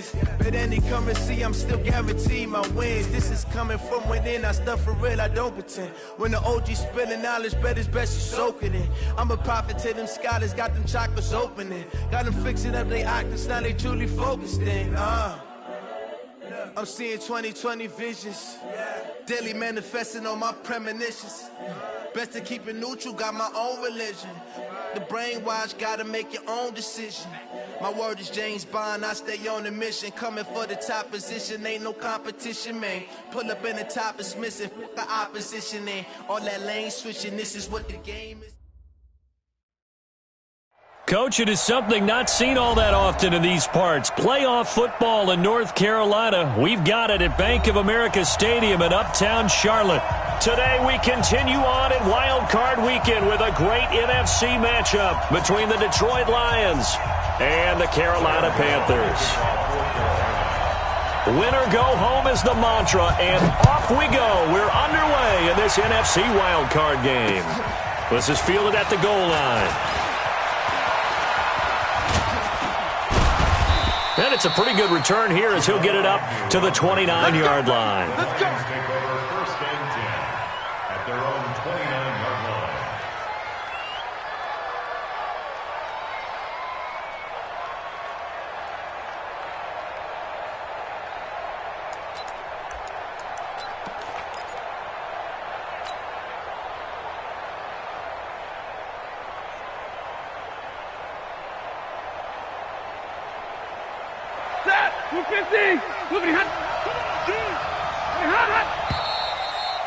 friends. But any currency, I'm still guaranteed my wins. This is coming from within, I stuff for real, I don't pretend. When the OG spilling knowledge, bet it's best you soak it in. I'm a prophet to them scholars, got them chakras opening. Got them fixing up they octaves, now they truly focused in. I'm seeing 2020 visions, daily manifesting on my premonitions. Best to keep it neutral, got my own religion. The brainwash, gotta make your own decision. My word is James Bond, I stay on the mission. Coming for the top position, ain't no competition, man. Pull up in the top, it's missing, the opposition ain't. All that lane switching, this is what the game is. Coach, it is something not seen all that often in these parts. Playoff football in North Carolina. We've got it at Bank of America Stadium in Uptown Charlotte. Today we continue on in Wild Card Weekend with a great NFC matchup between the Detroit Lions and the Carolina Panthers. Winner go home is the mantra, and off we go. We're underway in this NFC Wild Card game. This is fielded at the goal line. And it's a pretty good return here as he'll get it up to the 29-yard line. Let's go. Take over first and 10 at their own 29-yard line.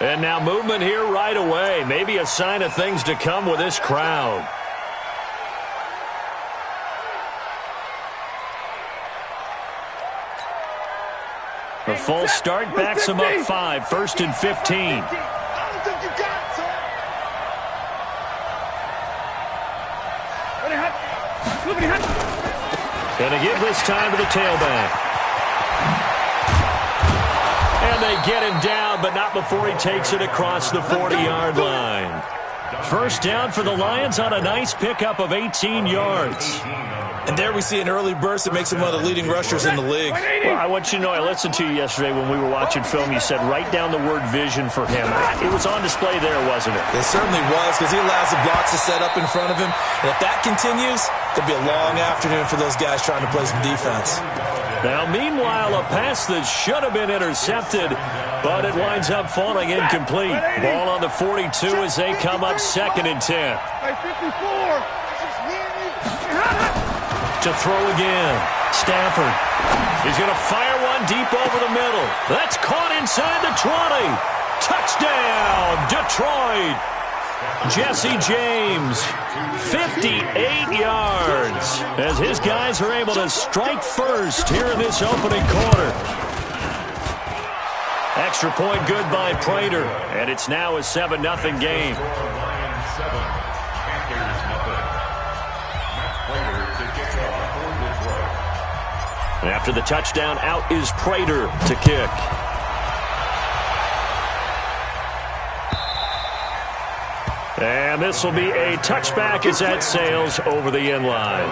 And now movement here right away. Maybe a sign of things to come with this crowd. The false start backs him up 5, first and 15. Gonna give this time to the tailback. And they get him down, but not before he takes it across the 40-yard line. First down for the Lions on a nice pickup of 18 yards. And there we see an early burst that makes him one of the leading rushers in the league. Well, I want you to know, I listened to you yesterday when we were watching film. You said write down the word vision for him. It was on display there, wasn't it? It certainly was, because he allows the blocks to set up in front of him. And if that continues, it'll be a long afternoon for those guys trying to play some defense. Now, meanwhile, a pass that should have been intercepted, but it winds up falling incomplete. Ball on the 42 as they come up second and 10. To throw again. Stafford. He's going to fire one deep over the middle. That's caught inside the 20. Touchdown, Detroit. Jesse James, 58 yards, as his guys are able to strike first here in this opening quarter. Extra point good by Prater, and it's now a 7-0 game. And after the touchdown, out is Prater to kick. And this will be a touchback as that sails over the end line.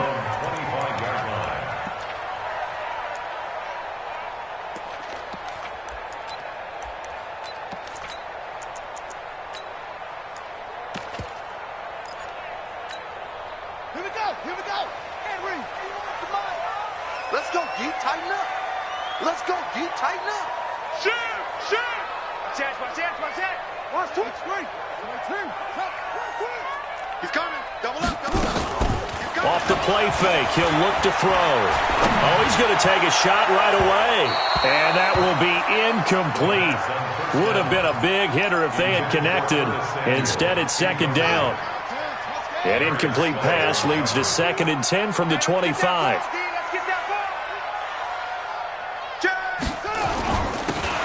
Here we go. Henry, let's go, D, tighten up. Let's go, D, tighten up. Shoot. Watch that. 1, 2, 3. He's coming. Double up. Off the play fake, he'll look to throw. Oh, he's going to take a shot right away. And that will be incomplete. Would have been a big hitter if they had connected. Instead, it's second down. An incomplete pass leads to second and 10 from the 25.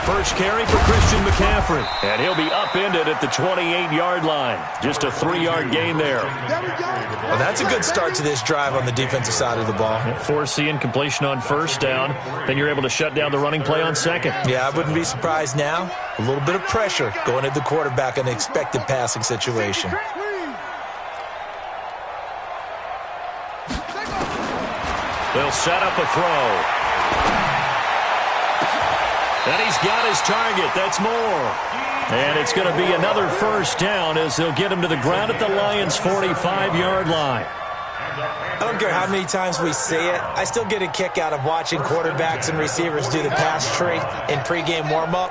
First carry for Christian McCaffrey. And he'll be upended at the 28-yard line. Just a 3-yard gain there. Well, that's a good start to this drive on the defensive side of the ball. Force the incompletion on first down. Then you're able to shut down the running play on second. Yeah, I wouldn't be surprised now. A little bit of pressure going at the quarterback in an expected passing situation. They'll set up a throw. And he's got his target. That's more. And it's going to be another first down as they'll get him to the ground at the Lions' 45-yard line. I don't care how many times we see it. I still get a kick out of watching quarterbacks and receivers do the pass tree in pregame warm-up.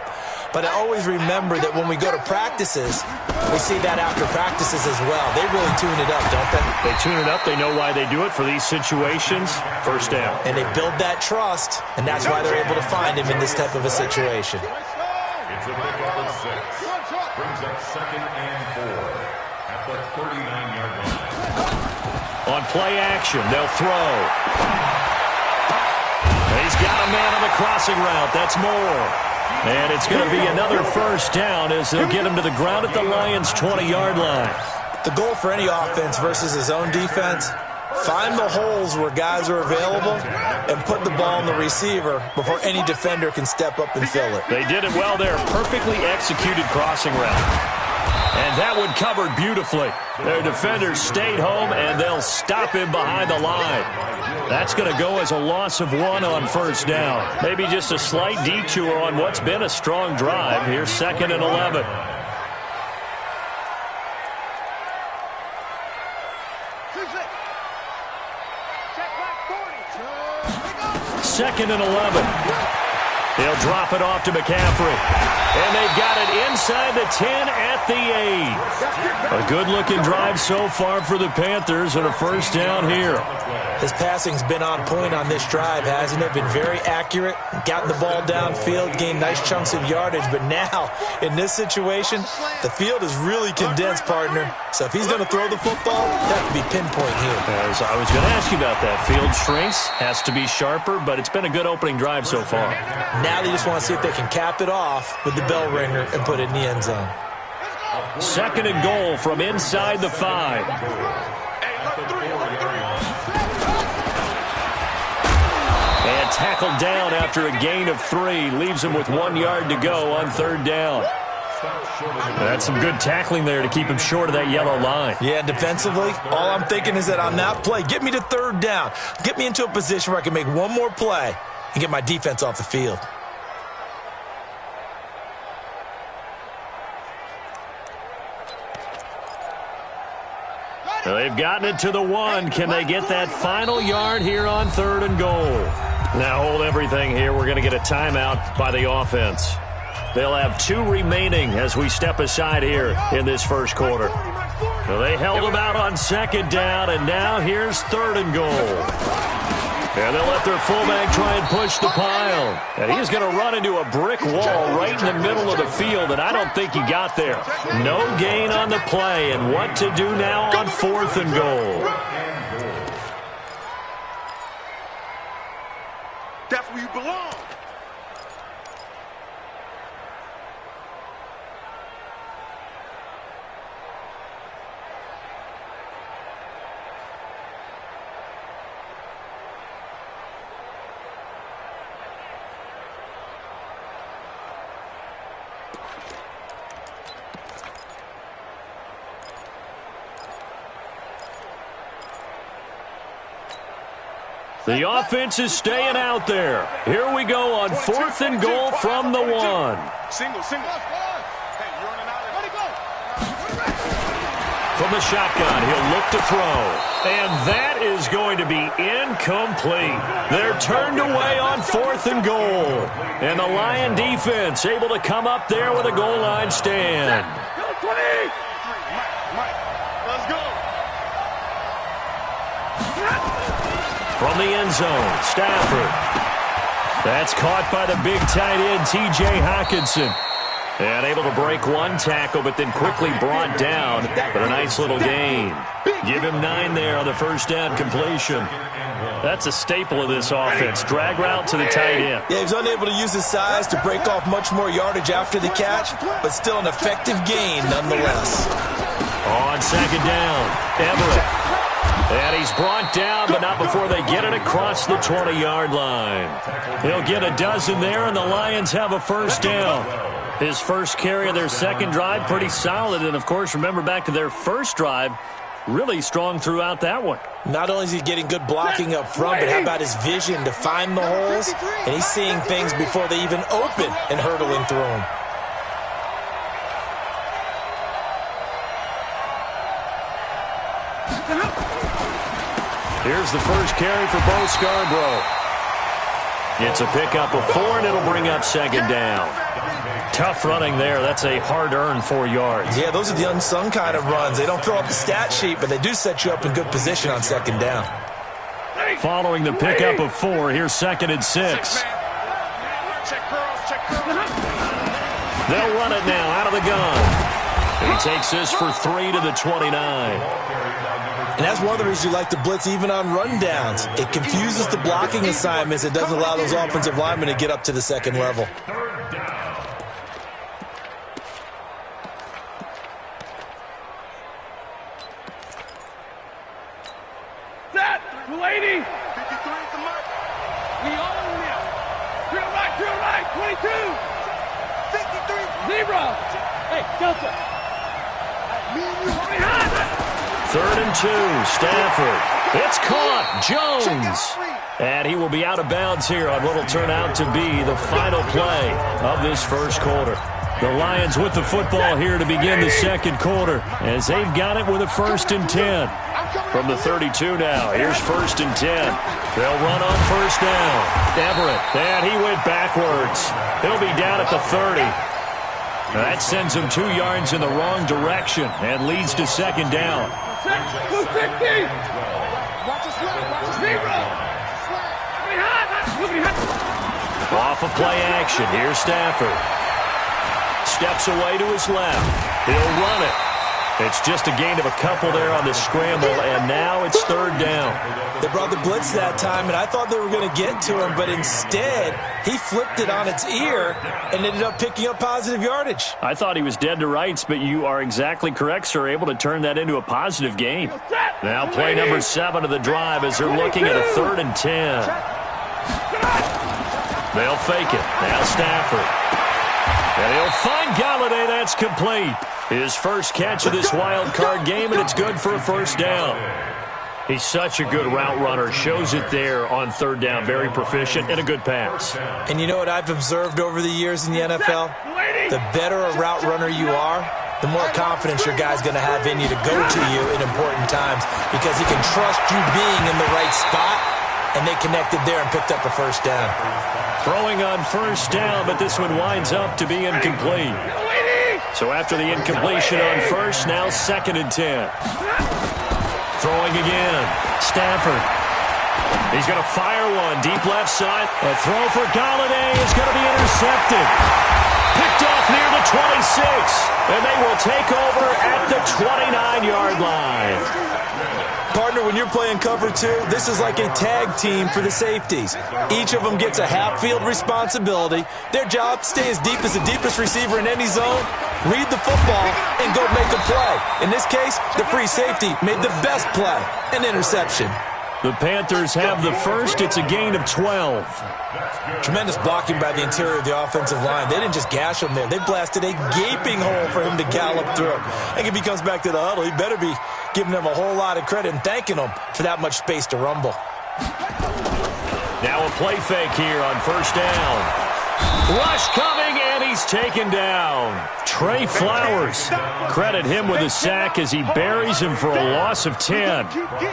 But I always remember that when we go to practices, we see that after practices as well. They really tune it up, don't they? They tune it up. They know why they do it for these situations. First down. And they build that trust, and that's why they're able to find him in this type of a situation. It's a pickup of 6. Brings up 2nd and 4 at the 39-yard line. On play action, they'll throw. He's got a man on the crossing route. That's more. And it's going to be another first down as they'll get him to the ground at the Lions' 20-yard line. The goal for any offense versus his own defense, find the holes where guys are available and put the ball in the receiver before any defender can step up and fill it. They did it well there. Perfectly executed crossing route. And that one covered beautifully. Their defenders stayed home, and they'll stop him behind the line. That's going to go as a loss of 1 on first down. Maybe just a slight detour on what's been a strong drive. Here's 2nd and 11. Second and 11. He'll drop it off to McCaffrey. And they've got it inside the 10 at the 8. A good-looking drive so far for the Panthers and a first down here. His passing's been on point on this drive, hasn't it? Been very accurate, gotten the ball downfield, gained nice chunks of yardage. But now, in this situation, the field is really condensed, partner. So if he's going to throw the football, that could be pinpoint here. As I was going to ask you about that. Field shrinks, has to be sharper, but it's been a good opening drive so far. Now they just want to see if they can cap it off with the bell ringer and put it in the end zone. 2nd and goal from inside the 5. And tackled down after a gain of 3. Leaves him with 1 yard to go on 3rd down. That's some good tackling there to keep him short of that yellow line. Yeah, defensively, all I'm thinking is that on that play, get me to 3rd down. Get me into a position where I can make one more play and get my defense off the field. Well, they've gotten it to the 1. Can they get that final yard here on 3rd and goal? Now hold everything here. We're going to get a timeout by the offense. They'll have 2 remaining as we step aside here in this first quarter. Well, they held them out on 2nd down, and now here's 3rd and goal. And they'll let their fullback try and push the pile. And he's going to run into a brick wall right in the middle of the field, and I don't think he got there. No gain on the play, and what to do now on 4th and goal. That's where you belong. The offense is staying out there. Here we go on 4th and goal from the 1. Single. Hey, you're running out. From the shotgun, he'll look to throw. And that is going to be incomplete. They're turned away on 4th and goal. And the Lion defense able to come up there with a goal line stand. Let's go. From the end zone, Stafford. That's caught by the big tight end, T.J. Hockenson. And able to break 1 tackle, but then quickly brought down. But a nice little gain. Give him 9 there on the first down completion. That's a staple of this offense. Drag route to the tight end. Yeah, he was unable to use his size to break off much more yardage after the catch, but still an effective gain nonetheless. On 2nd down, Everett. And he's brought down, but not before they get it across the 20-yard line. He'll get a dozen there, and the Lions have a first down. His first carry of their second drive, pretty solid. And, of course, remember back to their first drive, really strong throughout that one. Not only is he getting good blocking up front, but how about his vision to find the holes? And he's seeing things before they even open and hurdling through them. Here's the first carry for Bo Scarborough. It's a pickup of 4, and it'll bring up second down. Tough running there. That's a hard-earned 4 yards. Yeah, those are the unsung kind of runs. They don't fill up the stat sheet, but they do set you up in good position on second down. Following the pickup of 4, here's 2nd and 6. They'll run it now out of the gun. He takes this for 3 to the 29. And that's one of the reasons you like to blitz even on rundowns. It confuses the blocking assignments. It doesn't allow those offensive linemen to get up to the second level. Set! 280! 53 at the mark. We own him. Drill right, 22! 53! Zebra! Hey, Delta! Me and you are behind! 3rd and 2, Stafford. It's caught, Jones. And he will be out of bounds here on what will turn out to be the final play of this first quarter. The Lions with the football here to begin the second quarter as they've got it with a 1st and 10. From the 32 now, here's 1st and 10. They'll run on 1st down. Everett, and he went backwards. He'll be down at the 30. That sends him 2 yards in the wrong direction and leads to second down. 250! Watch us run, watch us zero! Off of play action, here's Stafford. Steps away to his left. He'll run it. It's just a gain of a couple there on the scramble, and now it's 3rd down. They brought the blitz that time, and I thought they were going to get to him, but instead, he flipped it on its ear and ended up picking up positive yardage. I thought he was dead to rights, but you are exactly correct, sir, able to turn that into a positive gain. Now play number 7 of the drive as they're looking at a 3rd and 10. They'll fake it. Now Stafford. And he'll find Galladay. That's complete. His first catch of this wild card game, and it's good for a 1st down. He's such a good route runner. Shows it there on 3rd down. Very proficient and a good pass. And you know what I've observed over the years in the NFL? The better a route runner you are, the more confidence your guy's going to have in you to go to you in important times because he can trust you being in the right spot, and they connected there and picked up a 1st down. Throwing on 1st down, but this one winds up to be incomplete. So after the incompletion on 1st, now 2nd and 10. Throwing again. Stafford. He's going to fire one. Deep left side. A throw for Galladay is going to be intercepted. Picked off near the 26. And they will take over at the 29-yard line. Partner, when you're playing cover 2, this is like a tag team for the safeties. Each of them gets a half-field responsibility. Their job, stay as deep as the deepest receiver in any zone, read the football, and go make a play. In this case, the free safety made the best play, an interception. The Panthers have the first. It's a gain of 12. Tremendous blocking by the interior of the offensive line. They didn't just gash him there. They blasted a gaping hole for him to gallop through. And if he comes back to the huddle, he better be giving them a whole lot of credit and thanking them for that much space to rumble. Now a play fake here on 1st down. Rush coming, and he's taken down. Trey Flowers. Credit him with a sack as he buries him for a loss of 10.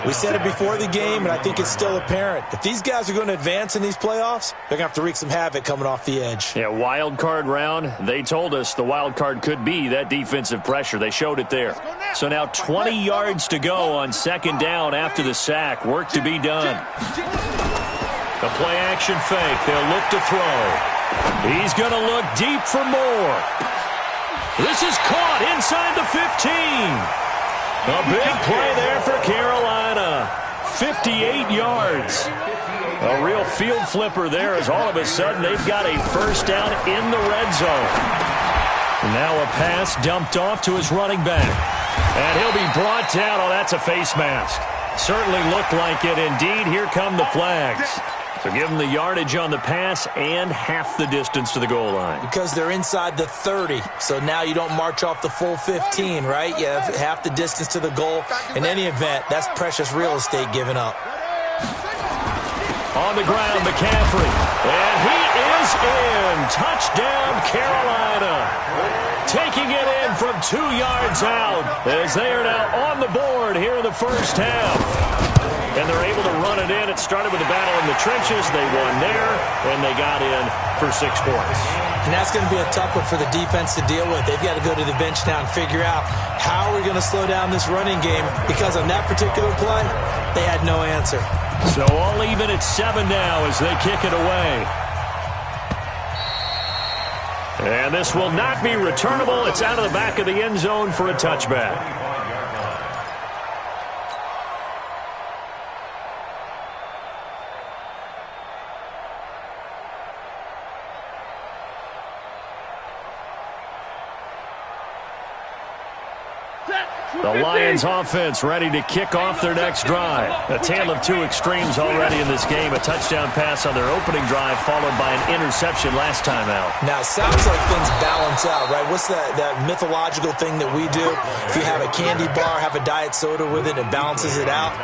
We said it before the game, and I think it's still apparent. If these guys are going to advance in these playoffs, they're going to have to wreak some havoc coming off the edge. Yeah, wild card round. They told us the wild card could be that defensive pressure. They showed it there. So now 20 yards to go on 2nd down after the sack. Work to be done. The play action fake. They'll look to throw. He's going to look deep for more. This is caught inside the 15. A big play there for Carolina. 58 yards. A real field flipper there as all of a sudden they've got a 1st down in the red zone. Now a pass dumped off to his running back. And he'll be brought down. Oh, that's a face mask. Certainly looked like it. Indeed, here come the flags. So give them the yardage on the pass and half the distance to the goal line. Because they're inside the 30, so now you don't march off the full 15, right? You have half the distance to the goal. In any event, that's precious real estate given up. On the ground, McCaffrey. And he is in. Touchdown, Carolina. Taking it in from 2 yards out as they are now on the board here in the first half. And they're able to run it in. It started with a battle in the trenches. They won there, and they got in for 6 points. And that's going to be a tough one for the defense to deal with. They've got to go to the bench now and figure out how we're going to slow down this running game, because on that particular play, they had no answer. So all even at 7 now as they kick it away. And this will not be returnable. It's out of the back of the end zone for a touchback. The Lions offense ready to kick off their next drive. A tale of 2 extremes already in this game. A touchdown pass on their opening drive followed by an interception last time out. Now, it sounds like things balance out, right? What's that mythological thing that we do? If you have a candy bar, have a diet soda with it, it balances it out.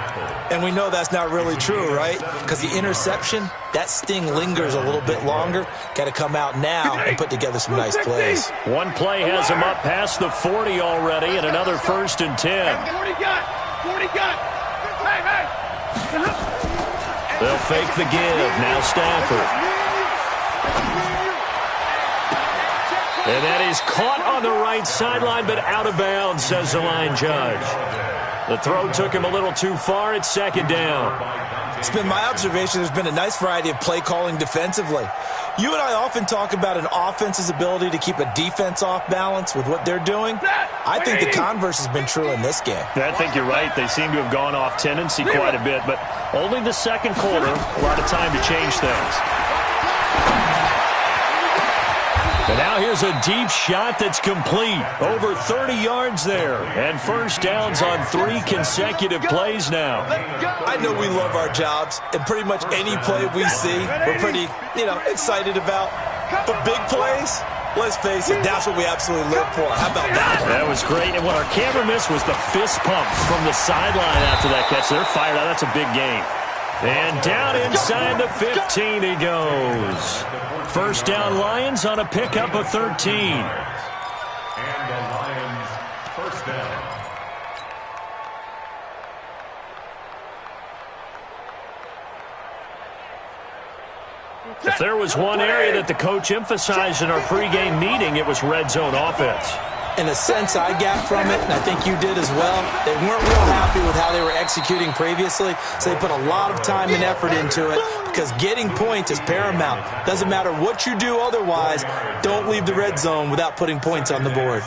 And we know that's not really true, right? Because the interception, that sting lingers a little bit longer. Got to come out now and put together some nice plays. One play has them up past the 40 already, and another 1st and 10. 40 got. Hey. They'll fake the give. Now Stafford. And that is caught on the right sideline, but out of bounds, says the line judge. The throw took him a little too far. It's 2nd down. It's been my observation there's been a nice variety of play calling defensively. You and I often talk about an offense's ability to keep a defense off balance with what they're doing. I think the converse has been true in this game. I think you're right. They seem to have gone off tendency quite a bit, but only the 2nd quarter, a lot of time to change things. And now here's a deep shot that's complete. Over 30 yards there. And first downs on 3 consecutive plays now. I know we love our jobs, and pretty much any play we see, we're pretty, excited about. But big plays, let's face it, that's what we absolutely live for. How about that? That was great. And what our camera missed was the fist pump from the sideline after that catch. They're fired out. That's a big game. And down inside the 15 he goes. First down Lions on a pickup of 13. And the Lions first down. If there was one area that the coach emphasized in our pregame meeting, it was red zone offense. In a sense, I got from it, and I think you did as well, they weren't real happy with how they were executing previously, so they put a lot of time and effort into it, because getting points is paramount. Doesn't matter what you do otherwise, don't leave the red zone without putting points on the board.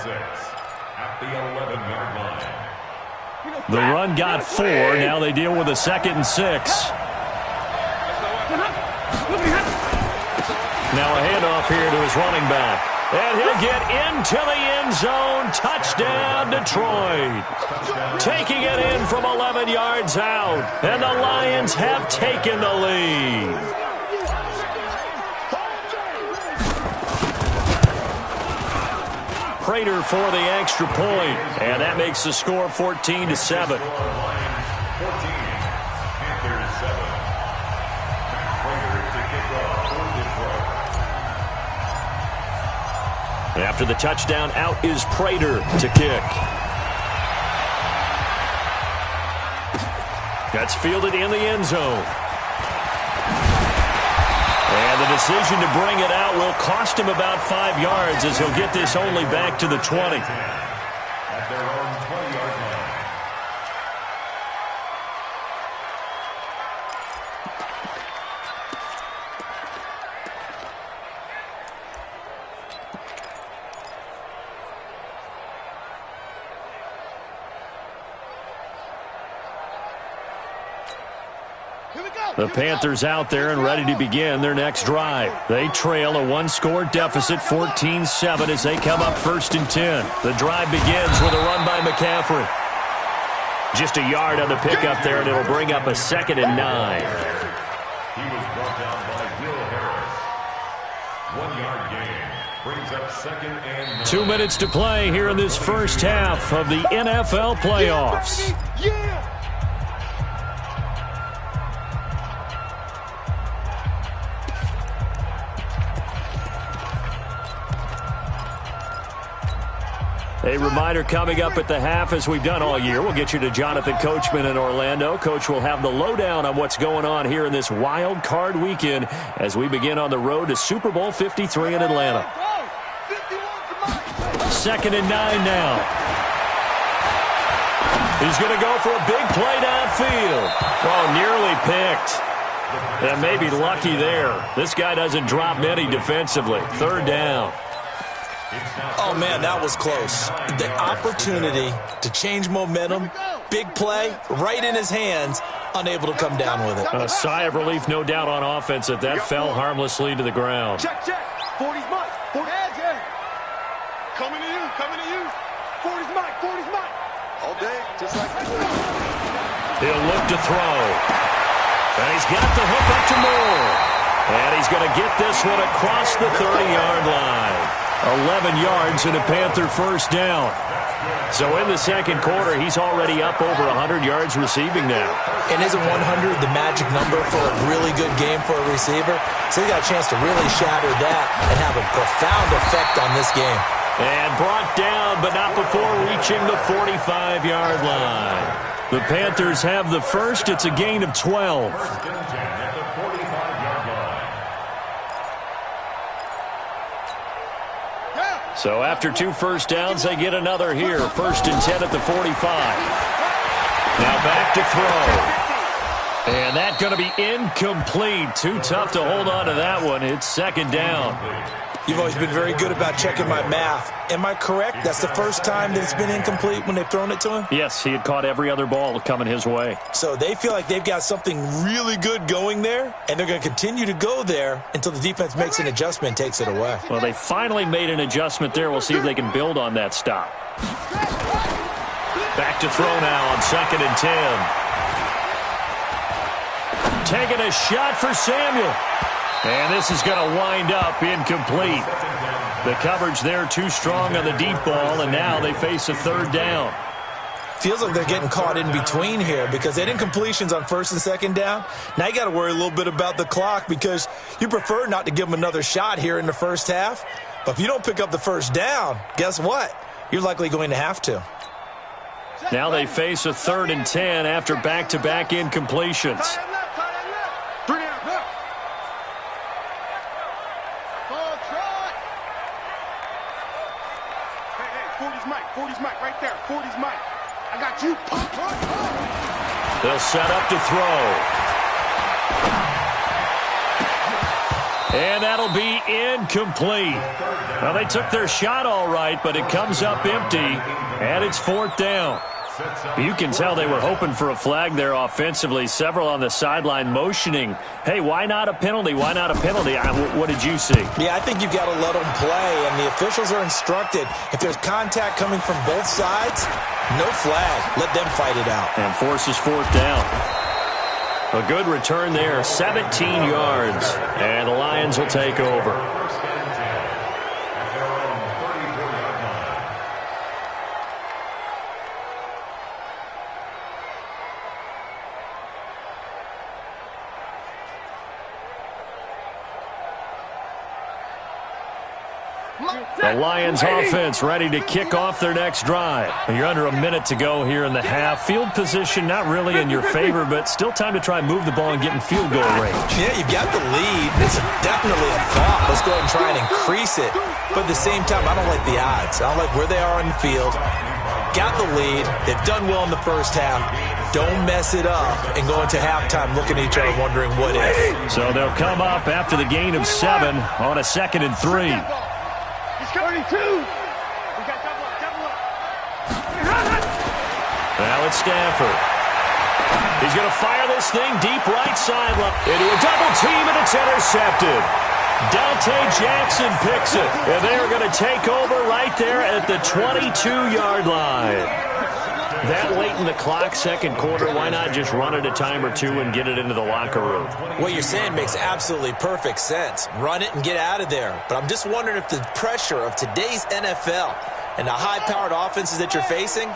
The run got 4. Now they deal with a 2nd and 6. Now a handoff here to his running back. And he'll get into the end zone. Touchdown, Detroit. Taking it in from 11 yards out. And the Lions have taken the lead. Prater for the extra point. And that makes the score 14-7. After the touchdown, out is Prater to kick. That's fielded in the end zone. And the decision to bring it out will cost him about 5 yards as he'll get this only back to the 20. At their own 20-yard line. The Panthers out there and ready to begin their next drive. They trail a 1-score deficit, 14-7, as they come up 1st and 10. The drive begins with a run by McCaffrey. Just a yard on the pickup there, and it'll bring up a 2nd and 9. He was brought down by Will Harris. 1-yard gain. Brings up 2nd and 9. 2 minutes to play here in this first half of the NFL playoffs. Yeah! A reminder coming up at the half, as we've done all year. We'll get you to Jonathan Coachman in Orlando. Coach will have the lowdown on what's going on here in this wild card weekend as we begin on the road to Super Bowl 53 in Atlanta. 2nd and 9 now. He's going to go for a big play downfield. Oh, nearly picked. And maybe lucky there. This guy doesn't drop many defensively. 3rd down. Oh, man, that was close. The opportunity to change momentum, big play, right in his hands, unable to come down with it. A sigh of relief, no doubt, on offense that fell harmlessly to the ground. Check. 40's Mike. 40's coming to you. 40's Mike. All day, just like He'll look to throw. And he's got the hook up to Moore. And he's going to get this one across the 30-yard line. 11 yards and a Panther first down. So in the second quarter, he's already up over 100 yards receiving now. And isn't 100 the magic number for a really good game for a receiver? So he got a chance to really shatter that and have a profound effect on this game. And brought down, but not before reaching the 45-yard line. The Panthers have the first. It's a gain of 12. So after 2 first downs, they get another here. 1st and 10 at the 45. Now back to throw. And that's going to be incomplete. Too tough to hold on to that one. It's 2nd down. You've always been very good about checking my math. Am I correct? That's the first time that it's been incomplete when they've thrown it to him? Yes, he had caught every other ball coming his way. So they feel like they've got something really good going there, and they're going to continue to go there until the defense makes an adjustment and takes it away. Well, they finally made an adjustment there. We'll see if they can build on that stop. Back to throw now on 2nd and 10. Taking a shot for Samuel. And this is going to wind up incomplete. The coverage there too strong on the deep ball, and now they face a 3rd down. Feels like they're getting caught in between here because they had incompletions on 1st and 2nd down. Now you got to worry a little bit about the clock because you prefer not to give them another shot here in the first half. But if you don't pick up the 1st down, guess what? You're likely going to have to. Now they face a 3rd and 10 after back-to-back incompletions. They'll set up to throw. And that'll be incomplete. Well, they took their shot all right, but it comes up empty, and it's 4th down. You can tell they were hoping for a flag there offensively. Several on the sideline motioning, hey, why not a penalty? Why not a penalty? What did you see? Yeah, I think you've got to let them play, and the officials are instructed. If there's contact coming from both sides, no flag. Let them fight it out. And forces 4th down. A good return there, 17 yards, and the Lions will take over. The Lions offense ready to kick off their next drive. And you're under a minute to go here in the half. Field position not really in your favor, but still time to try and move the ball and get in field goal range. Yeah, you've got the lead. It's definitely a thought. Let's go ahead and try and increase it. But at the same time, I don't like the odds. I don't like where they are on the field. Got the lead. They've done well in the first half. Don't mess it up and go into halftime looking at each other wondering what if. So they'll come up after the gain of 7 on a 2nd and 3. 32. We got double up. Now it's Stafford. He's going to fire this thing deep right sideline into a double team, and it's intercepted. Dante Jackson picks it, and they are going to take over right there at the 22-yard line. That late in the clock, second quarter, why not just run it a time or two and get it into the locker room? What you're saying makes absolutely perfect sense. Run it and get out of there. But I'm just wondering if the pressure of today's NFL and the high-powered offenses that you're facing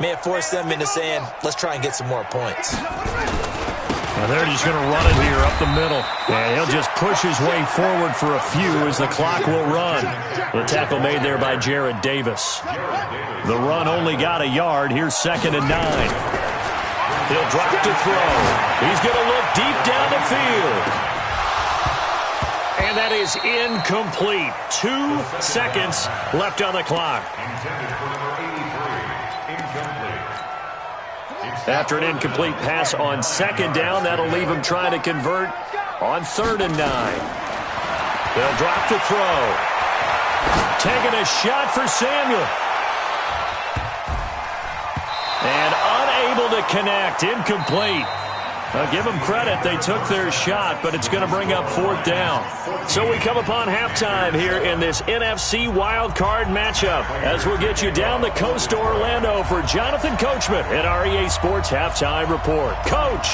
may have forced them into saying, let's try and get some more points. Well, they're just going to run it here up the middle. And he'll just push his way forward for a few as the clock will run. The tackle made there by Jared Davis. The run only got a yard. Here's 2nd and 9. He'll drop to throw. He's going to look deep down the field. And that is incomplete. 2 seconds left on the clock. After an incomplete pass on 2nd down, that'll leave him trying to convert on 3rd and 9. They'll drop to throw. Taking a shot for Samuel. And unable to connect. Incomplete. I'll give them credit. They took their shot, but it's going to bring up 4th down. So we come upon halftime here in this NFC wildcard matchup as we'll get you down the coast to Orlando for Jonathan Coachman at our EA Sports Halftime Report. Coach!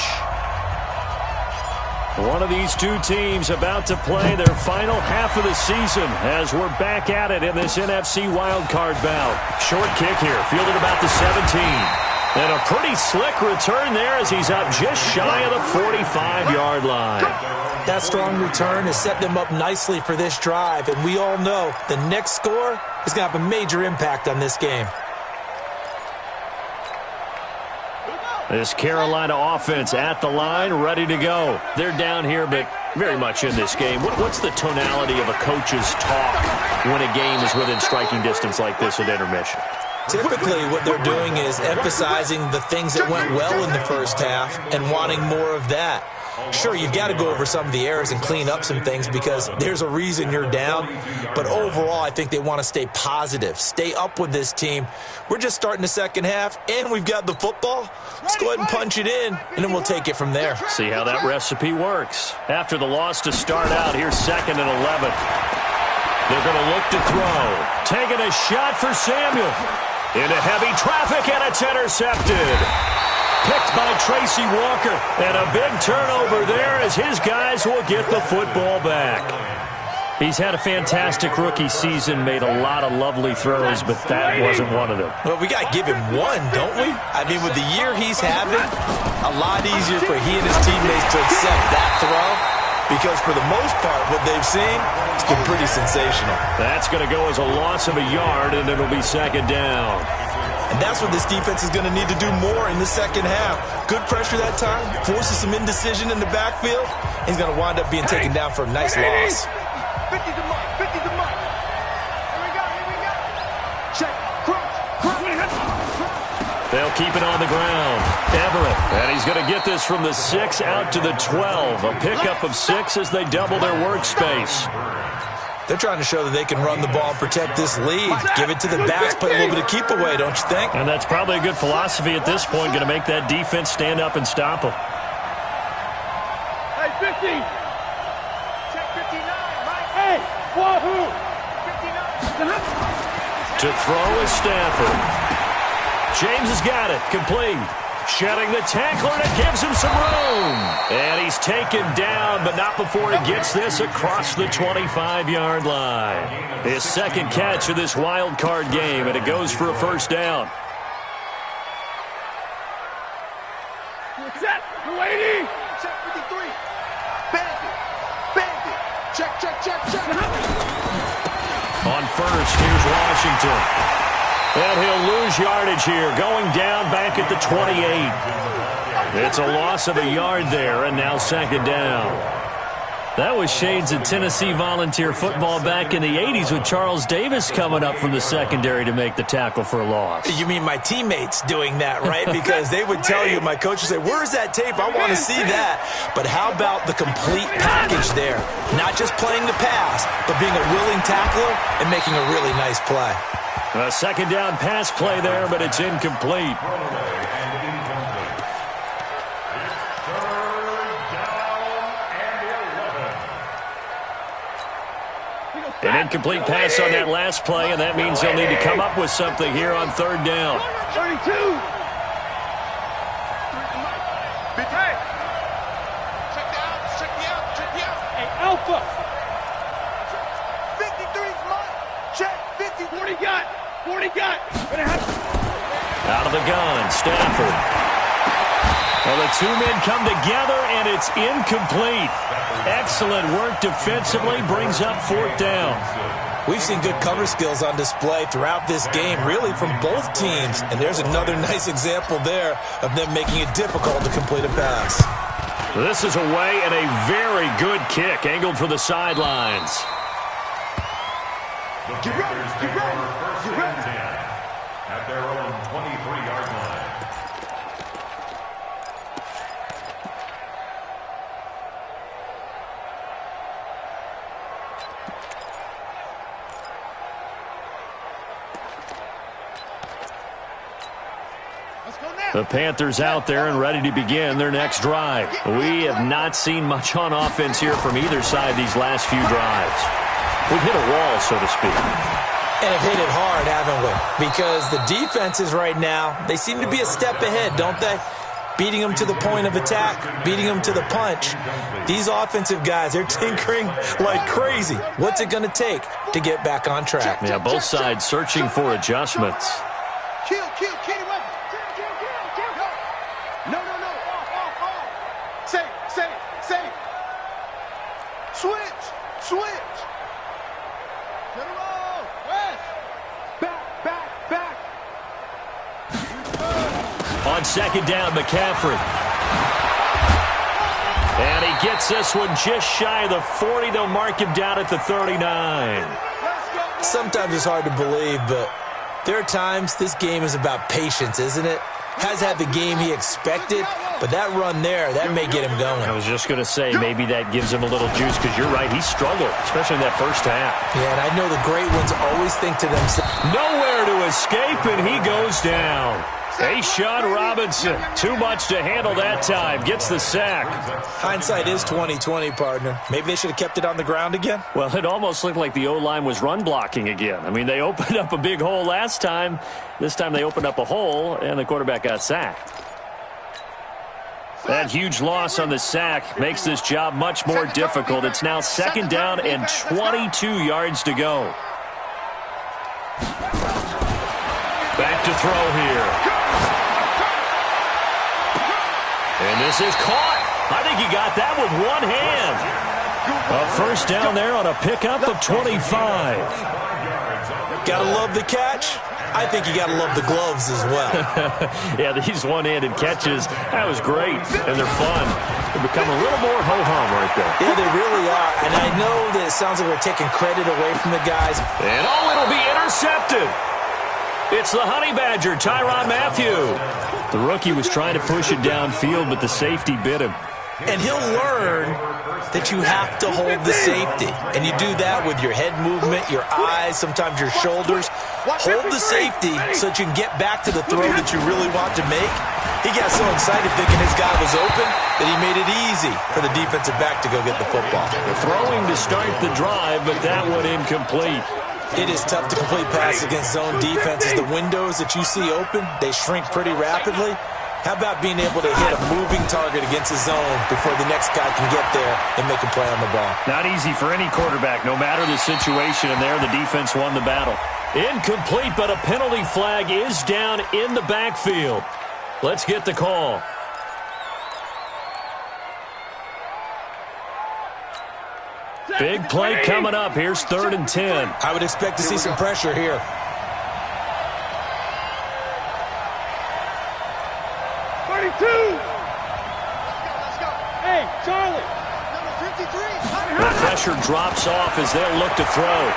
One of these two teams about to play their final half of the season as we're back at it in this NFC wildcard bout. Short kick here, fielded about the 17. And a pretty slick return there as he's up just shy of the 45-yard line. That strong return has set them up nicely for this drive, and we all know the next score is going to have a major impact on this game. This Carolina offense at the line, ready to go. They're down here, but very much in this game. What's the tonality of a coach's talk when a game is within striking distance like this at intermission? Typically, what they're doing is emphasizing the things that went well in the first half and wanting more of that. Sure, you've got to go over some of the errors and clean up some things because there's a reason you're down. But overall, I think they want to stay positive, stay up with this team. We're just starting the second half, and we've got the football. Let's go ahead and punch it in, and then we'll take it from there. See how that recipe works. After the loss to start out, here's 2nd and 11. They're going to look to throw. Taking a shot for Samuel. Into heavy traffic, and it's intercepted. Picked by Tracy Walker. And a big turnover there as his guys will get the football back. He's had a fantastic rookie season, made a lot of lovely throws, but that wasn't one of them. Well, we got to give him one, don't we? I mean, with the year he's having, a lot easier for he and his teammates to accept that throw. Because for the most part, what they've seen, it's been pretty sensational. That's going to go as a loss of a yard, and it'll be 2nd down. And that's what this defense is going to need to do more in the second half. Good pressure that time, forces some indecision in the backfield. He's going to wind up being taken down for a nice loss. 50's a mark, 50's a mark. Here we go. Check, crunch. They'll keep it on the ground. Everett, and he's going to get this from the 6 out to the 12. A pickup of 6 as they double their workspace. They're trying to show that they can run the ball and protect this lead. Give it to the backs, play a little bit of keep away, don't you think? And that's probably a good philosophy at this point, going to make that defense stand up and stop them. Hey, 50. Check 59, Mike. Hey, wahoo. 59. To throw is Stafford. James has got it. Complete. Shedding the tackler, and it gives him some room. And he's taken down, but not before he gets this across the 25-yard line. His 2nd catch of this wild card game, and it goes for a 1st down. Set. 280. Check 53. Bandit. Check. On 1st, here's Washington. And he'll lose yardage here, going down back at the 28. It's a loss of a yard there, and now 2nd down. That was shades of Tennessee volunteer football back in the 80s with Charles Davis coming up from the secondary to make the tackle for a loss. You mean my teammates doing that, right? Because they would tell you, my coach would say, where's that tape? I want to see that. But how about the complete package there? Not just playing the pass, but being a willing tackler and making a really nice play. A 2nd down pass play there, but it's incomplete. An incomplete pass on that last play, and that means they'll need to come up with something here on 3rd down. 32. 40 got. 40 got. Out of the gun, Stafford. Well, the two men come together, and it's incomplete. Excellent work defensively, brings up 4th down. We've seen good cover skills on display throughout this game, really from both teams. And there's another nice example there of them making it difficult to complete a pass. This is away and a very good kick, angled for the sidelines. Get ready, get ready, get ready. At their own 23-yard line. The Panthers out there and ready to begin their next drive. We have not seen much on offense here from either side these last few drives. We've hit a wall, so to speak. And have hit it hard, haven't we? Because the defenses right now, they seem to be a step ahead, don't they? Beating them to the point of attack, beating them to the punch. These offensive guys, they're tinkering like crazy. What's it going to take to get back on track? Yeah, both sides searching for adjustments. Kill, kitty weapon. No. Off. Safe. Switch. General, West. Back. On 2nd down, McCaffrey. And he gets this one just shy of the 40. They'll mark him down at the 39. Sometimes it's hard to believe, but there are times this game is about patience, isn't it? Has had the game he expected, but that run there, that may get him going. I was just going to say, maybe that gives him a little juice, because you're right, he struggled, especially in that first half. Yeah, and I know the great ones always think to themselves, nowhere to escape, and he goes down. Sean Robinson, too much to handle that time, gets the sack. Hindsight is 20/20, partner. Maybe they should have kept it on the ground again? Well, it almost looked like the O-line was run blocking again. I mean, they opened up a big hole last time. This time they opened up a hole, and the quarterback got sacked. That huge loss on the sack makes this job much more difficult. It's now 2nd down and 22 yards to go. Back to throw here. And this is caught. I think he got that with one hand. A 1st down there on a pickup of 25. Gotta love the catch. I think you gotta love the gloves as well. Yeah, these one-handed catches, that was great. And they're fun. They become a little more ho-hum right there. Yeah, they really are. And I know that it sounds like we're taking credit away from the guys. And it'll be intercepted. It's the Honey Badger, Tyrann Mathieu. The rookie was trying to push it downfield, but the safety bit him. And he'll learn that you have to hold the safety. And you do that with your head movement, your eyes, sometimes your shoulders. Hold the safety so that you can get back to the throw that you really want to make. He got so excited thinking his guy was open that he made it easy for the defensive back to go get the football. The throwing to start the drive, but that one incomplete. It is tough to complete passes against zone defenses. The windows that you see open, they shrink pretty rapidly. How about being able to hit a moving target against a zone before the next guy can get there and make a play on the ball? Not easy for any quarterback, no matter the situation, and there the defense won the battle. Incomplete, but a penalty flag is down in the backfield. Let's get the call. Big play coming up. Here's 3rd and 10. I would expect to see some pressure here. Let's go. Hey, Charlie. Number 53. The pressure drops off as they'll look to throw.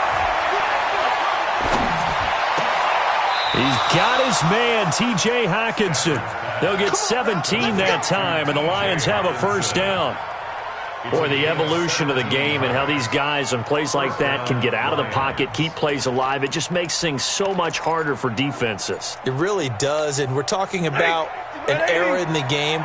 He's got his man, T.J. Hockenson. They'll get 17 that time, and the Lions have a 1st down. Boy, the evolution of the game and how these guys on plays like that can get out of the pocket, keep plays alive, it just makes things so much harder for defenses. It really does, and we're talking about an era in the game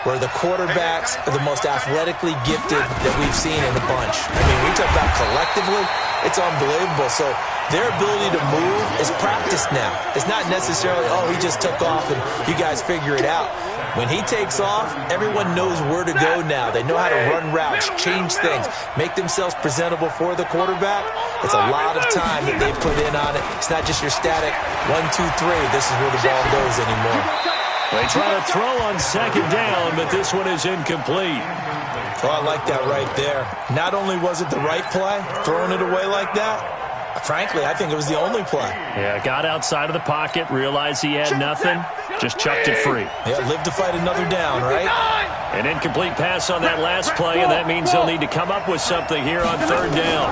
where the quarterbacks are the most athletically gifted that we've seen in a bunch. I mean, we talk about collectively, it's unbelievable. So their ability to move is practiced now. It's not necessarily, oh, he just took off and you guys figure it out. When he takes off, everyone knows where to go now. They know how to run routes, change things, make themselves presentable for the quarterback. It's a lot of time that they put in on it. It's not just your static 1, 2, 3. This is where the ball goes anymore. They try to throw on second down, but this one is incomplete. Oh, I like that right there. Not only was it the right play, throwing it away like that, frankly, I think it was the only play. Yeah, got outside of the pocket, realized he had nothing, just chucked it free. Yeah, live to fight another down, right? An incomplete pass on that last play, and that means they'll need to come up with something here on third down.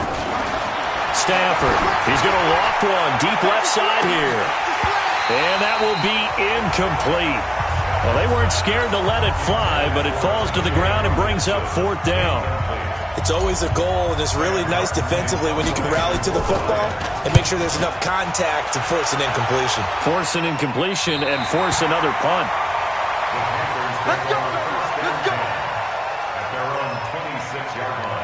Stafford, he's going to loft one deep left side here. And that will be incomplete. Well, they weren't scared to let it fly, but it falls to the ground and brings up fourth down. It's always a goal, and it's really nice defensively when you can rally to the football and make sure there's enough contact to force an incompletion. Force an incompletion and force another punt. Let's go! Let's go! At their own 26-yard line.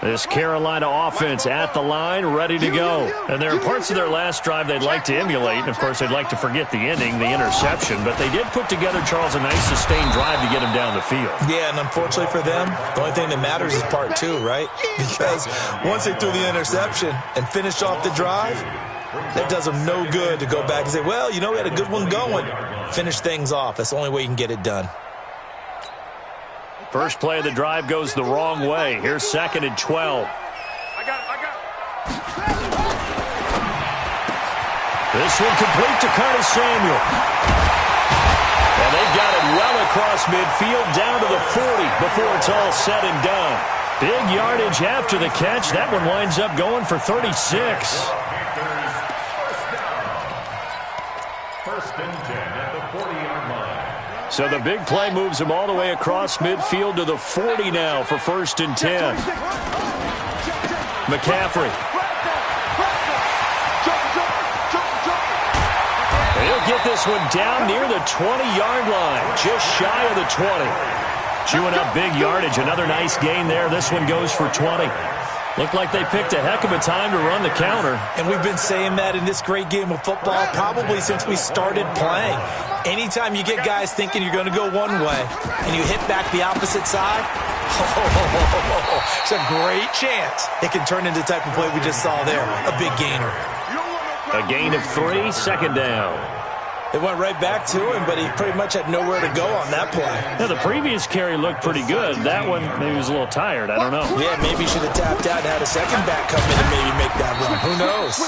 This Carolina offense at the line, ready to go. And there are parts of their last drive they'd like to emulate. And, of course, they'd like to forget the ending, the interception. But they did put together, Charles, a nice sustained drive to get him down the field. Yeah, and unfortunately for them, the only thing that matters is part two, right? Because once they threw the interception and finished off the drive, that does them no good to go back and say, well, you know, we had a good one going. Finish things off. That's the only way you can get it done. First play of the drive goes the wrong way. Here's 2nd and 12. I got it. This one complete to Curtis Samuel. And they've got it well across midfield down to the 40 before it's all said and done. Big yardage after the catch. That one winds up going for 36. First and 10 at the 40-yard line. So the big play moves him all the way across midfield to the 40 now for 1st and 10. McCaffrey. He'll get this one down near the 20-yard line, just shy of the 20. Chewing up big yardage, another nice gain there. This one goes for 20. Looked like they picked a heck of a time to run the counter. And we've been saying that in this great game of football probably since we started playing. Anytime you get guys thinking you're going to go one way and you hit back the opposite side, it's a great chance it can turn into the type of play we just saw there, a big gainer. A gain of 3, 2nd down. It went right back to him, but he pretty much had nowhere to go on that play. Now, the previous carry looked pretty good. That one, maybe he was a little tired. I don't know. Yeah, maybe he should have tapped out and had a second back come in and maybe make that run. Who knows?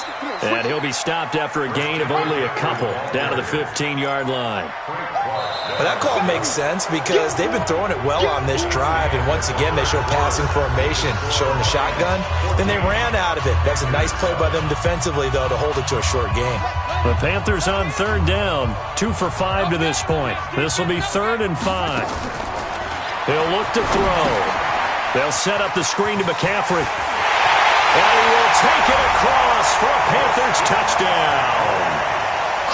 And he'll be stopped after a gain of only a couple down to the 15-yard line. Well, that call makes sense because they've been throwing it well on this drive, and once again they show passing formation, showing the shotgun. Then they ran out of it. That's a nice play by them defensively, though, to hold it to a short game. The Panthers on 3rd down, 2 for 5 to this point. This will be 3rd and 5. They'll look to throw. They'll set up the screen to McCaffrey. And he will take it across for a Panthers touchdown.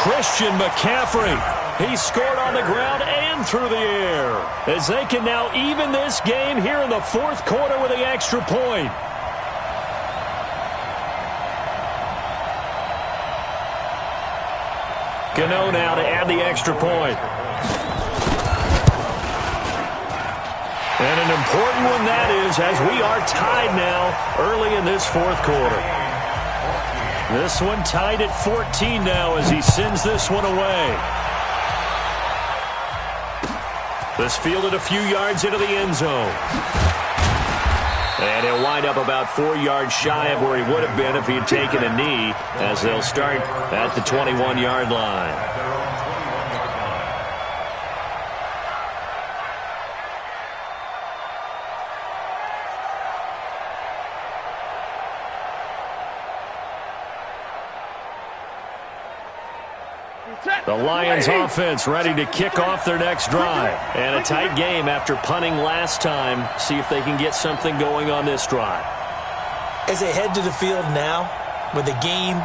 Christian McCaffrey. He scored on the ground and through the air, as they can now even this game here in the 4th quarter with the extra point. Gano now to add the extra point. And an important one that is, as we are tied now early in this 4th quarter. This one tied at 14 now as he sends this one away. This fielded a few yards into the end zone. And he'll wind up about 4 yards shy of where he would have been if he had taken a knee, as they'll start at the 21-yard line. The Lions offense ready to kick off their next drive. And a tight game after punting last time. See if they can get something going on this drive. As they head to the field now, with the game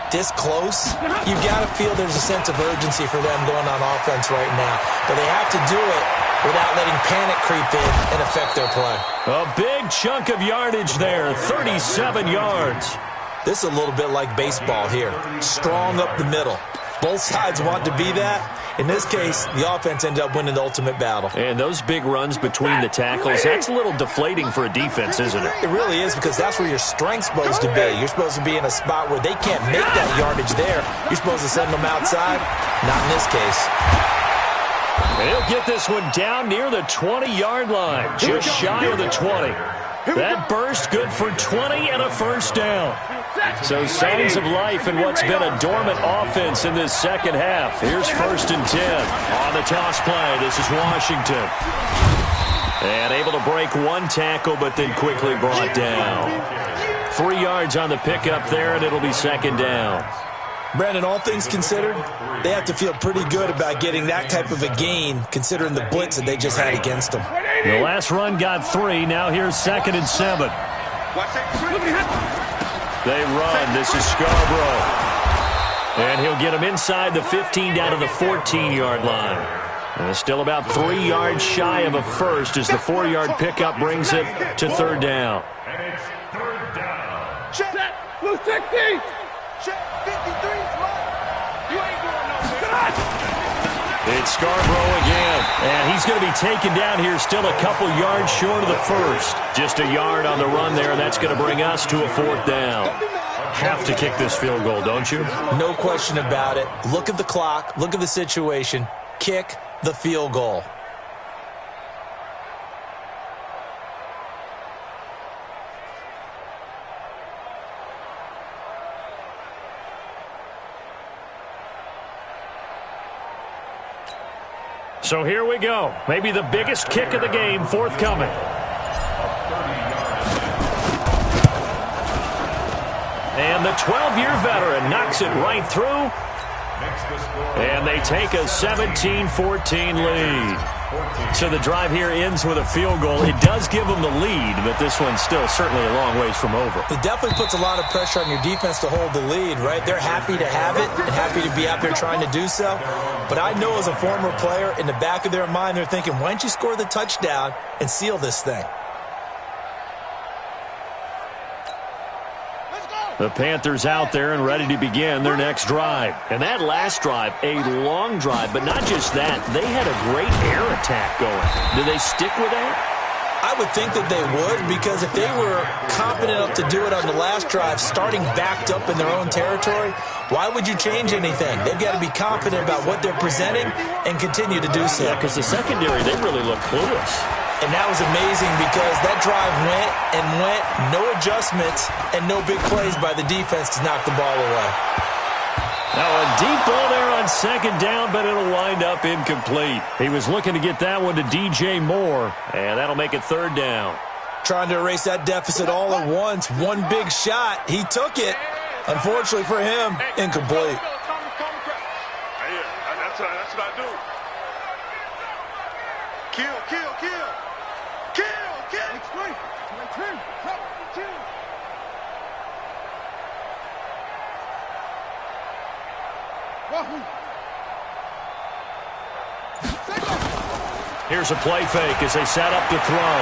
this close, you've got to feel there's a sense of urgency for them going on offense right now. But they have to do it without letting panic creep in and affect their play. A big chunk of yardage there, 37 yards. This is a little bit like baseball here. Strong up the middle. Both sides want to be that. In this case, the offense ended up winning the ultimate battle. And those big runs between the tackles, that's a little deflating for a defense, isn't it? It really is, because that's where your strength's supposed to be. You're supposed to be in a spot where they can't make that yardage there. You're supposed to send them outside. Not in this case. And he'll get this one down near the 20-yard line, just shy of the 20. That burst good for 20 and a first down. So signs of life in what's been a dormant offense in this second half. Here's 1st and 10 on the toss play. This is Washington. And able to break one tackle, but then quickly brought down. 3 yards on the pickup there, and it'll be 2nd down. Brandon, all things considered, they have to feel pretty good about getting that type of a gain, considering the blitz that they just had against them. The last run got 3. Now here's 2nd and 7. They run. This is Scarborough. And he'll get him inside the 15 down to the 14-yard line. And it's still about 3 yards shy of a first as the 4-yard pickup brings it to 3rd down. And it's 3rd down. Check. Blue 60. Check. 53. You ain't going nowhere. It's Scarborough again. And he's going to be taken down here still a couple yards short of the first. Just a yard on the run there, and that's going to bring us to a 4th down. Have to kick this field goal, don't you? No question about it. Look at the clock. Look at the situation. Kick the field goal. So here we go. Maybe the biggest kick of the game forthcoming. And the 12-year veteran knocks it right through. And they take a 17-14 lead. So the drive here ends with a field goal. It does give them the lead, but this one's still certainly a long ways from over. It definitely puts a lot of pressure on your defense to hold the lead, right? They're happy to have it and happy to be out there trying to do so. But I know as a former player, in the back of their mind, they're thinking, why don't you score the touchdown and seal this thing? The Panthers out there and ready to begin their next drive. And that last drive, a long drive, but not just that. They had a great air attack going. Do they stick with that? I would think that they would, because if they were confident enough to do it on the last drive, starting backed up in their own territory, why would you change anything? They've got to be confident about what they're presenting and continue to do so. Yeah, because the secondary, they really look clueless. And that was amazing because that drive went and went, no adjustments, and no big plays by the defense to knock the ball away. Now a deep ball there on 2nd down, but it'll wind up incomplete. He was looking to get that one to DJ Moore, and that'll make it 3rd down. Trying to erase that deficit all at once. One big shot. He took it. Unfortunately for him, incomplete. That's what I do. Kill. Here's a play fake as they set up to throw.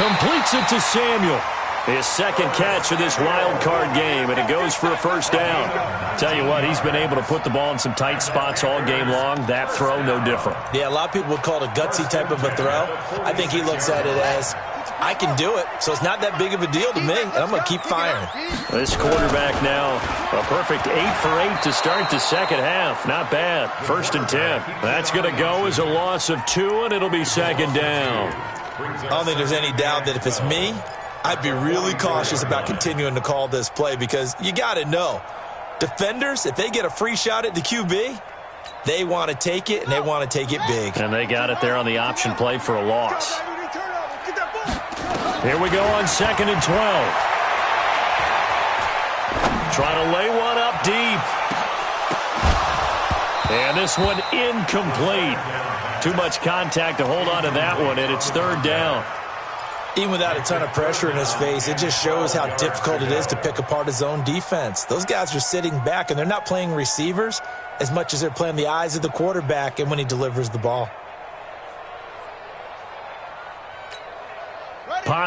Completes it to Samuel. His 2nd catch of this wild card game, and it goes for a 1st down. Tell you what, he's been able to put the ball in some tight spots all game long. That throw, no different. Yeah, a lot of people would call it a gutsy type of a throw. I think he looks at it as, I can do it, so it's not that big of a deal to me, and I'm going to keep firing. This quarterback now, a perfect 8 for 8 to start the second half. Not bad. 1st and 10. That's going to go as a loss of 2, and it'll be 2nd down. I don't think there's any doubt that if it's me, I'd be really cautious about continuing to call this play, because you got to know, defenders, if they get a free shot at the QB, they want to take it, and they want to take it big. And they got it there on the option play for a loss. Here we go on 2nd and 12. Trying to lay one up deep. And this one incomplete. Too much contact to hold on to that one, and it's 3rd down. Even without a ton of pressure in his face, it just shows how difficult it is to pick apart his own defense. Those guys are sitting back, and they're not playing receivers as much as they're playing the eyes of the quarterback and when he delivers the ball.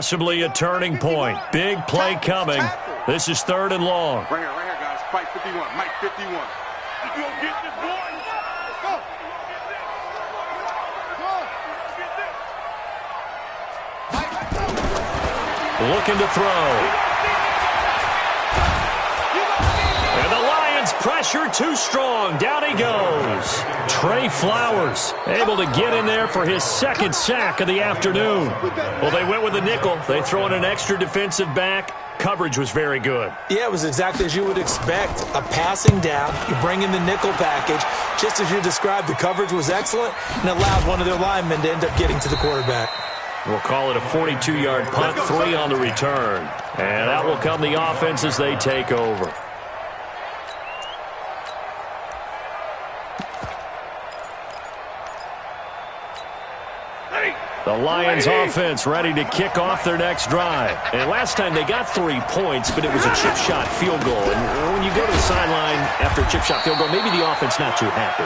possibly a turning point. Big play coming. This is 3rd and long. Right here, guys. Fight 51. Mike 51. You gonna get this, boy? Go. Looking to throw. And the Lions pressure too strong. Down he goes. Trey Flowers able to get in there for his 2nd sack of the afternoon. Well, they went with a nickel. They throw in an extra defensive back. Coverage was very good. Yeah, it was exactly as you would expect. A passing down, you bring in the nickel package. Just as you described, the coverage was excellent and allowed one of their linemen to end up getting to the quarterback. We'll call it a 42-yard punt, 3 on the return. And that will come the offense as they take over. The Lions offense ready to kick off their next drive. And last time they got 3 points, but it was a chip shot field goal. And when you go to the sideline after a chip shot field goal, maybe the offense not too happy.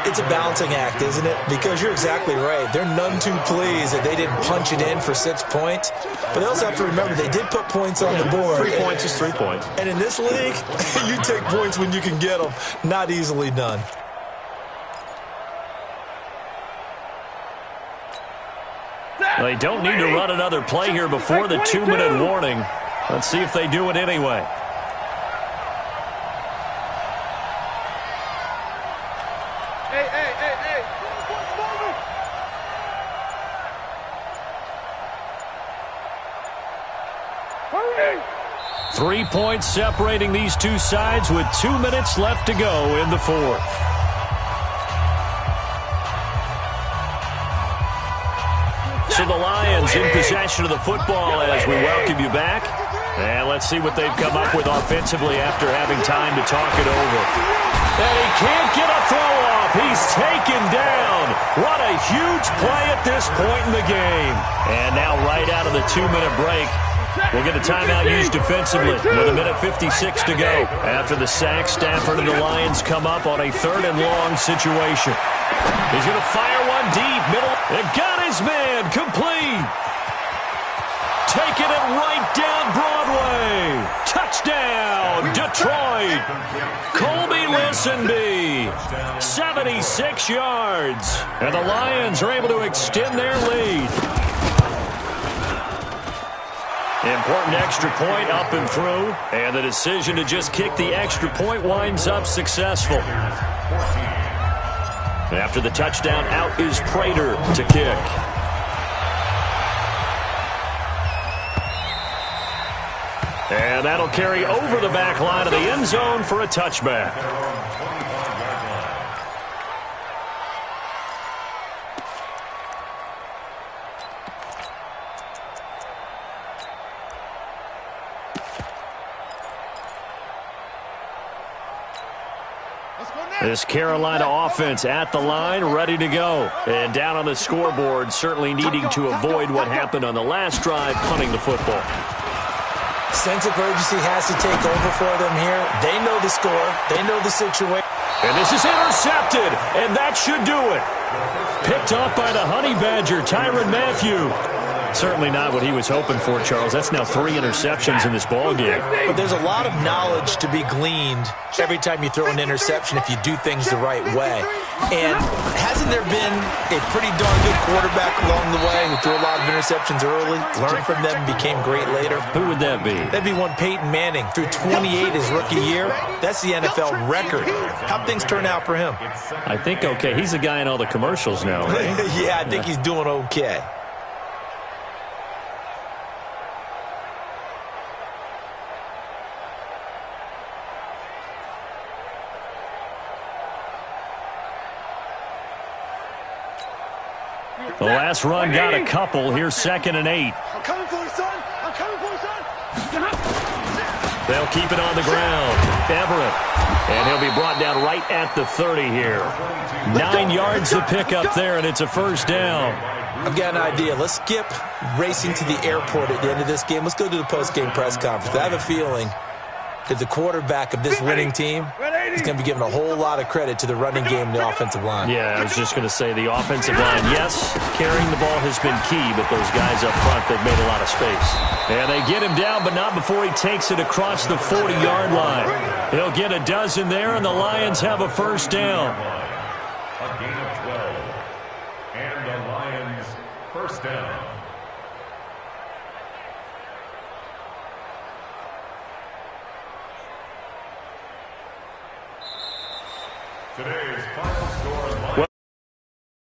It's a balancing act, isn't it? Because you're exactly right. They're none too pleased that they didn't punch it in for 6 points. But they also have to remember they did put points on the board. 3 points is 3 points. And in this league, you take points when you can get them. Not easily done. They don't need to run another play here before the 2-minute warning. Let's see if they do it anyway. Hey. 3 points separating these two sides with 2 minutes left to go in the 4th. So the Lions in possession of the football as we welcome you back. And let's see what they've come up with offensively after having time to talk it over. And he can't get a throw off. He's taken down. What a huge play at this point in the game. And now right out of the 2-minute break, we'll get a timeout used defensively with 1:56 to go. After the sack, Stafford and the Lions come up on a 3rd and long situation. He's going to fire one deep, middle. It got his man, complete. Taking it right down Broadway. Touchdown, Detroit. Colby Listenby, 76 yards. And the Lions are able to extend their lead. Important extra point up and through, and the decision to just kick the extra point winds up successful. After the touchdown, out is Prater to kick. And that'll carry over the back line of the end zone for a touchback. This Carolina offense at the line, ready to go. And down on the scoreboard, certainly needing to avoid what happened on the last drive, punting the football. Sense of urgency has to take over for them here. They know the score. They know the situation. And this is intercepted, and that should do it. Picked off by the Honey Badger, Tyrann Mathieu. Certainly not what he was hoping for, Charles. That's now 3 interceptions in this ballgame. But there's a lot of knowledge to be gleaned every time you throw an interception if you do things the right way. And hasn't there been a pretty darn good quarterback along the way who threw a lot of interceptions early, learned from them, became great later? Who would that be? That'd be one Peyton Manning. Threw 28 his rookie year. That's the NFL record. How'd things turn out for him? I think okay. He's the guy in all the commercials now, right? Yeah, I think he's doing okay. The last run got a couple. Here's 2nd and 8. I'm coming for you, son. I'm coming for you, son. They'll keep it on the ground. Everett. And he'll be brought down right at the 30 here. 9 yards to pick up there, and it's a 1st down. I've got an idea. Let's skip racing to the airport at the end of this game. Let's go to the post-game press conference. I have a feeling that the quarterback of this winning team he's going to be giving a whole lot of credit to the running game and the offensive line. Yeah, I was just going to say the offensive line, yes, carrying the ball has been key, but those guys up front, they've made a lot of space. And they get him down, but not before he takes it across the 40-yard line. He'll get a dozen there, and the Lions have a first down. A gain of 12. And the Lions first down. Today's final score.